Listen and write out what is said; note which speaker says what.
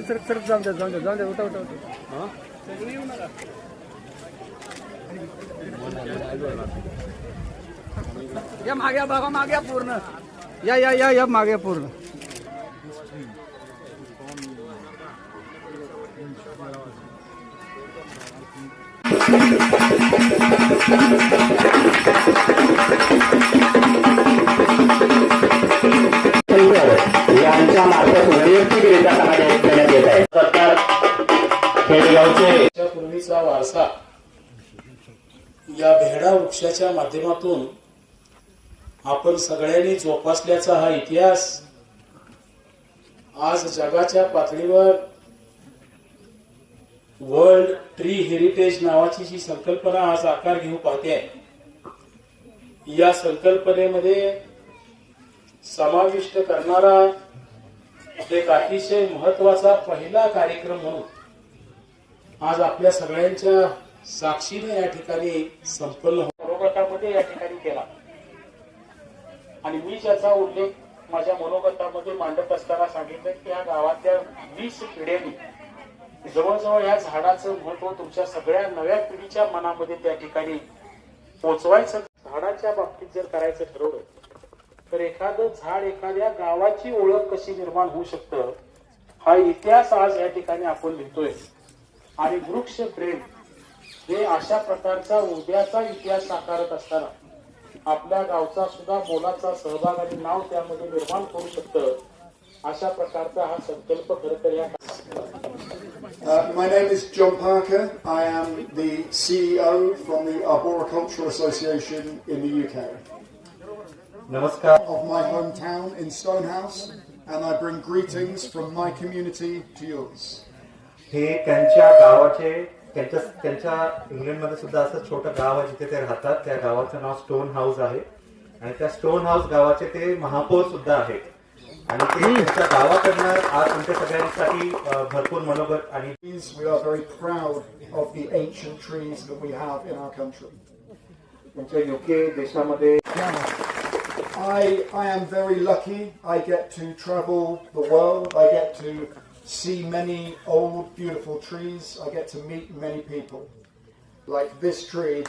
Speaker 1: सरक जाऊन द्या उठा हां या मागे बाबा मागे पूर्ण या मागे पूर्ण
Speaker 2: यांच्या मार्फत वैयक्तिकरित्या त्यांना देण्यात येत आहे. सरकार खेडेगावचे
Speaker 3: पूर्वीचा वारसा या भेडा वृक्षाच्या माध्यमातून आपण सगळ्यांनी जोपासल्याचा हा इतिहास आज जगाच्या पातळीवर वर्ल्ड ट्री हेरिटेज नावाची जी संकल्पना आज आकार घेऊ पाहते आहे. या संकल्पनेमध्ये समाविष्ट करणारा एक अतिशय महत्वाचा पहिला कार्यक्रम म्हणून आज आपल्या सगळ्यांच्या साक्षीने या ठिकाणी संपन्न मनोगतामध्ये या ठिकाणी केला. आणि मी ज्याचा उल्लेख माझ्या मनोगतामध्ये मांडत असताना सांगितलं की या गावातल्या 20 पिढ्यांनी जवळजवळ या झाडाचं महत्व तुमच्या सगळ्या नव्या पिढीच्या मनामध्ये त्या ठिकाणी पोचवायचं. झाडाच्या बाबतीत जर करायचं ठरवलं तर एखादं झाड एखाद्या गावाची ओळख कशी निर्माण होऊ शकतं हा इतिहास आज या ठिकाणी आपण लिहितोय. आणि वृक्ष प्रेम हे अशा प्रकारचा उद्याचा इतिहास साकारत असताना आपल्या गावचा सुद्धा मोलाचा सहभाग आणि नाव त्यामध्ये निर्माण करू शकतं. अशा प्रकारचा हा संकल्प खरं तर या
Speaker 4: My name is John Parker. I am the CEO from the Arboricultural Association in the UK.
Speaker 2: नमस्कार.
Speaker 4: Of my hometown in Stonehouse, and I bring greetings from my community to yours.
Speaker 5: हे त्यांच्या गावाचे त्यांच्या इंग्लंडमध्ये सुद्धा असं छोटं गाव आहे जिथे ते राहतात. त्या गावाचं नाव स्टोन हाऊस आहे आणि त्या स्टोन हाऊस गावाचे ते महापौर सुद्धा आहेत. आणि ते त्यांच्या गावाकडनं आज तुमच्या सगळ्यांसाठी भरपूर मनोगत आणि
Speaker 4: We are very proud of the ancient trees that we have in our country.
Speaker 5: तुमच्या युके देशामध्ये
Speaker 4: I am very lucky. I get to travel the world. I get to see many old, beautiful trees. I get to meet many people. Like this tree